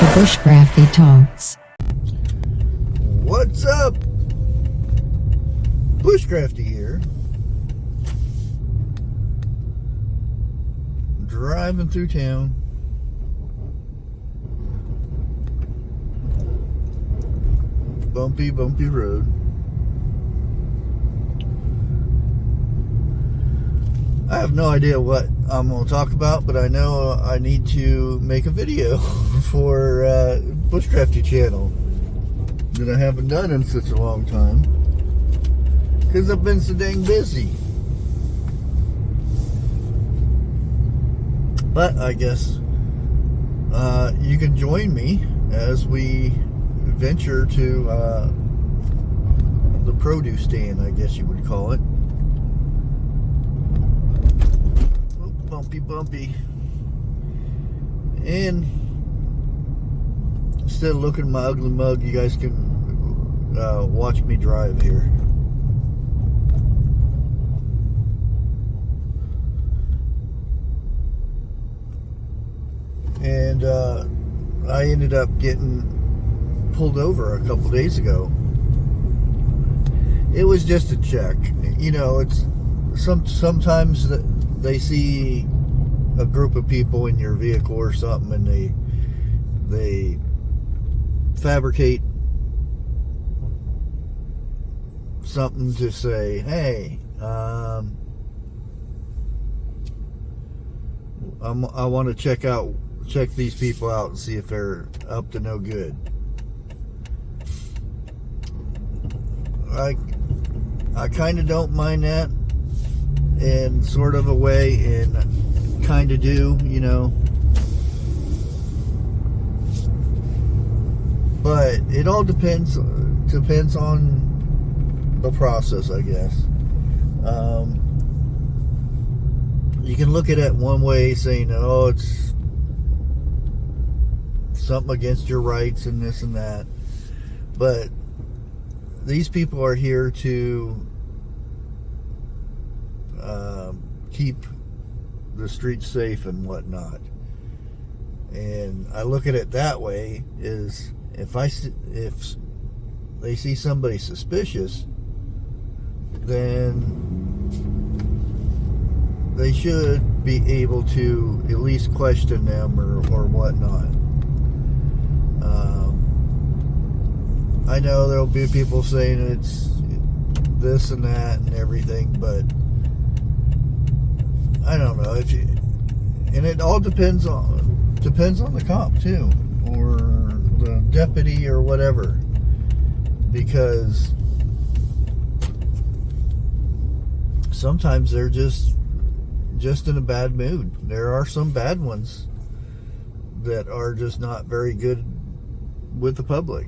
The Bushcrafty Talks. What's up? Bushcrafty here. Driving through town. Bumpy road. I have no idea what I'm going to talk about, but I know I need to make a video for Bushcrafty channel that I haven't done in such a long time because I've been so dang busy. But I guess you can join me as we venture to the produce stand, I guess you would call it. Bumpy. And instead of looking at my ugly mug, you guys can watch me drive here. And I ended up getting pulled over a couple days ago. It was just a check. You know, it's sometimes they see a group of people in your vehicle or something, and they fabricate something to say, hey, I want to check these people out and see if they're up to no good. I kind of don't mind that in sort of a way, and kind of do, you know, but it all depends on the process, I guess. You can look at it one way, saying, oh, it's something against your rights and this and that, but these people are here to keep the streets safe and whatnot. And I look at it that way, is if they see somebody suspicious, then they should be able to at least question them or whatnot. I know there'll be people saying it's this and that and everything, but I don't know, and it all depends on the cop too, or the deputy or whatever, because sometimes they're just in a bad mood. There are some bad ones that are just not very good with the public.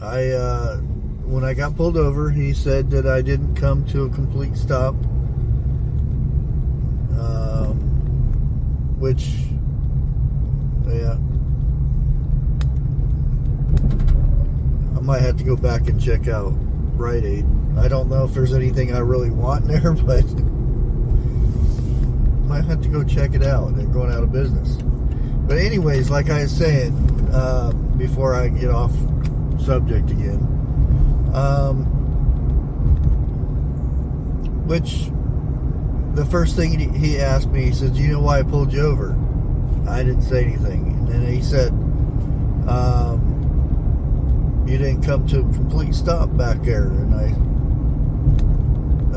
When I got pulled over, he said that I didn't come to a complete stop, which, yeah, I might have to go back and check out Rite Aid. I don't know if there's anything I really want there, but might have to go check it out. They're going out of business. But anyways, like I was saying, before I get off subject again, which the first thing he asked me, he said, "Do you know why I pulled you over?" I didn't say anything. And then he said, "You didn't come to a complete stop back there." And I,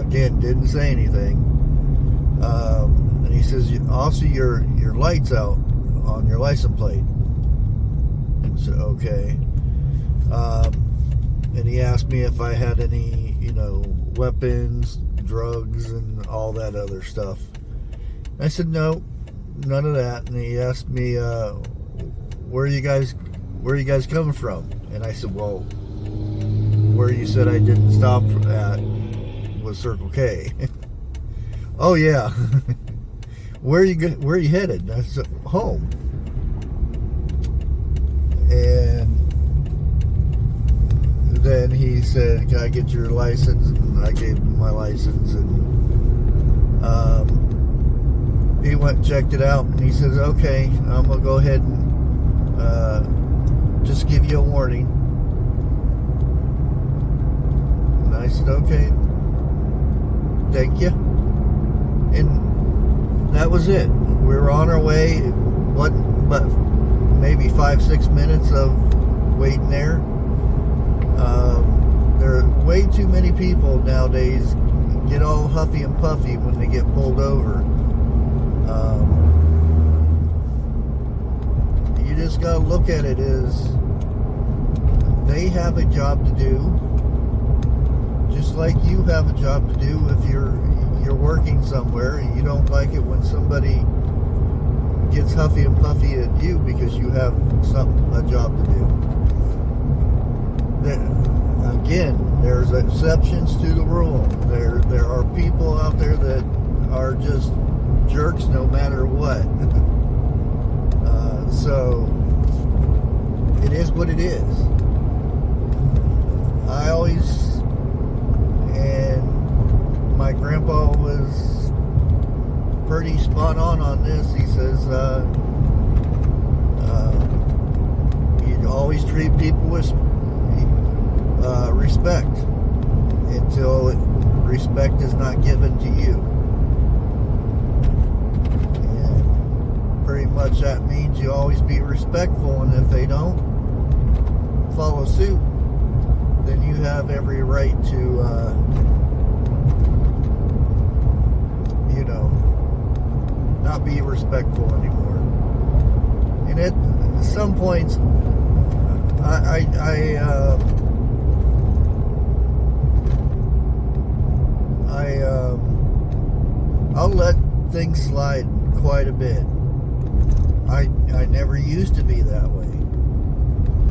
again, didn't say anything. And he says, "Also, your light's out on your license plate." And so, okay. And he asked me if I had any, weapons, drugs, and all that other stuff. I said, no, none of that. And he asked me, where are you guys coming from? And I said, well, where you said I didn't stop at was Circle K. Oh yeah. Where are you headed? And I said, home. And then he said, "Can I get your license?" And I gave him my license, and he went and checked it out, and he says, "Okay, I'm gonna go ahead and just give you a warning. And I said, okay, thank you. And that was it. We were on our way. What, but maybe 5-6 minutes of waiting there. There are way too many people nowadays get all huffy and puffy when they get pulled over. You just gotta look at it as they have a job to do, just like you have a job to do. If you're working somewhere and you don't like it when somebody gets huffy and puffy at you because you have a job to do. Again, there's exceptions to the rule. There are people out there that are just jerks no matter what. So it is what it is. I always, and my grandpa was pretty spot on this. He says you always treat people with respect until respect is not given to you. And pretty much that means you always be respectful, and if they don't follow suit, then you have every right to not be respectful anymore. And at some points I'll let things slide quite a bit. I never used to be that way,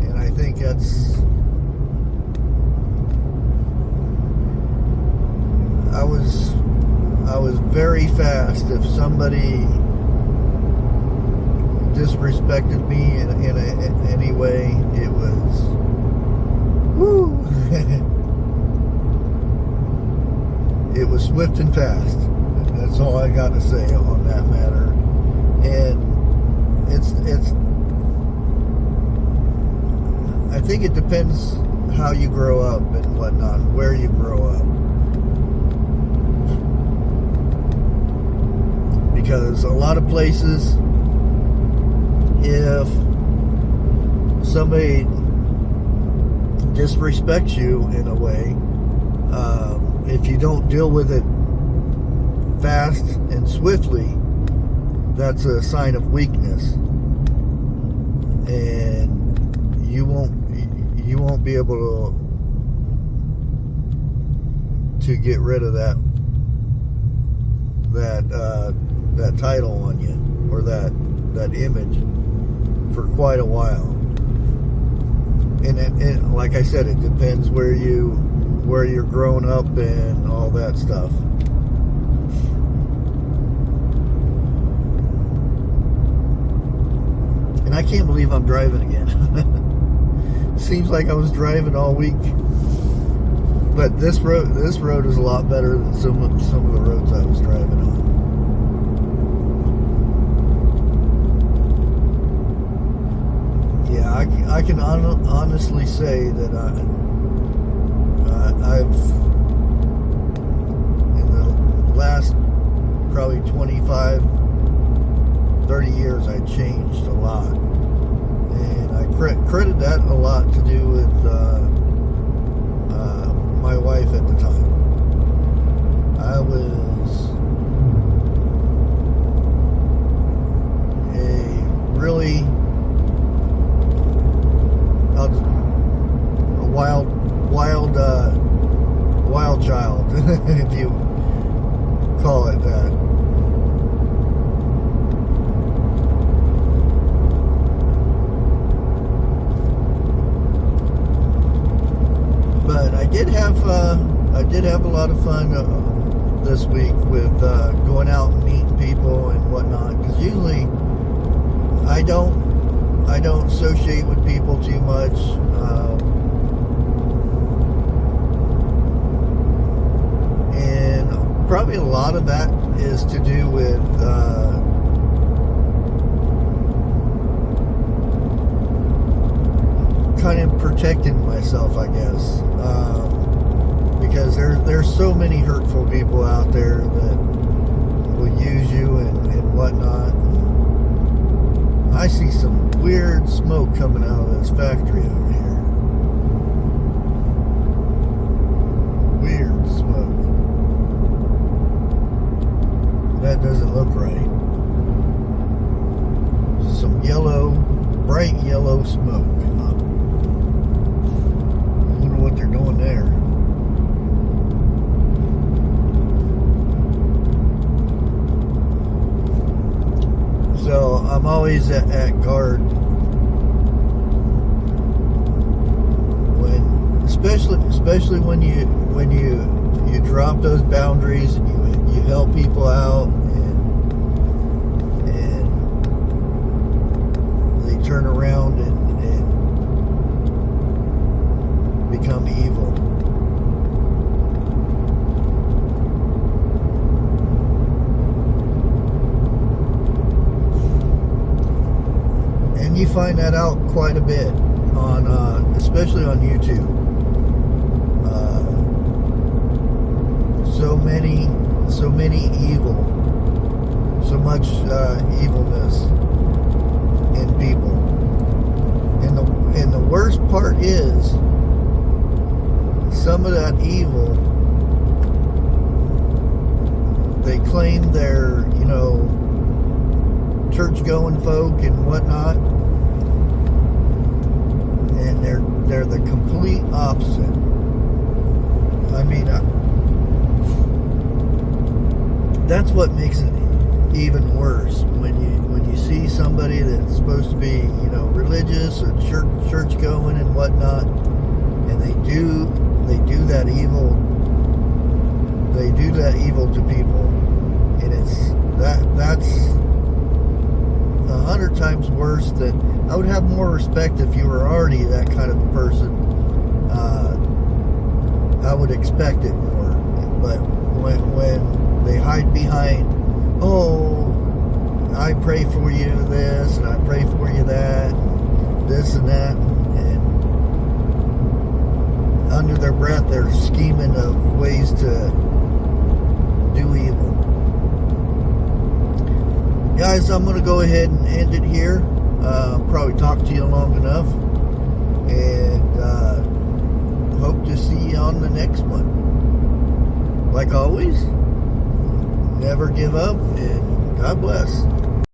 and I think that's I was very fast. If somebody disrespected me in any way, it was woo. It was swift and fast. That's all I got to say on that matter. And it's I think it depends how you grow up and whatnot, where you grow up. Because a lot of places, if somebody disrespects you in a way, if you don't deal with it fast and swiftly, that's a sign of weakness, and you won't be able to get rid of that title on you, or that image, for quite a while. And like I said, it depends where you're growing up and all that stuff. And I can't believe I'm driving again. Seems like I was driving all week, but this road is a lot better than some of the roads I was driving on. Yeah, I can honestly say that I've, in the last probably 25, 30 years, I changed a lot. And I credit that a lot to do with my wife at the time. I was a really wild child, if you call it that. But I did have a lot of fun this week with going out and meeting people and whatnot. Because usually I don't associate with people too much. And probably a lot of that is to do with kind of protecting myself, I guess, because there's so many hurtful people out there that will use you and whatnot. I see some weird smoke coming out of this factory over here. Weird smoke. That doesn't look right. Some yellow, bright yellow smoke. I wonder what they're doing there. So I'm always at guard when, especially when you drop those boundaries and you help people out and they turn around and become evil. You find that out quite a bit on, especially on YouTube. So many evil, so much evilness in people. And the worst part is, some of that evil, they claim they're, church-going folk and whatnot. And they're the complete opposite. I mean, that's what makes it even worse when you see somebody that's supposed to be, religious or church going and whatnot, and they do that evil. They do that evil to people, and that's 100 times worse than. I would have more respect if you were already that kind of a person. I would expect it more. But when they hide behind, oh, I pray for you this, and I pray for you that, and this and that, and under their breath they're scheming of ways to do evil. Guys, I'm going to go ahead and end it here. Probably talked to you long enough, and hope to see you on the next one. Like always, never give up, and God bless.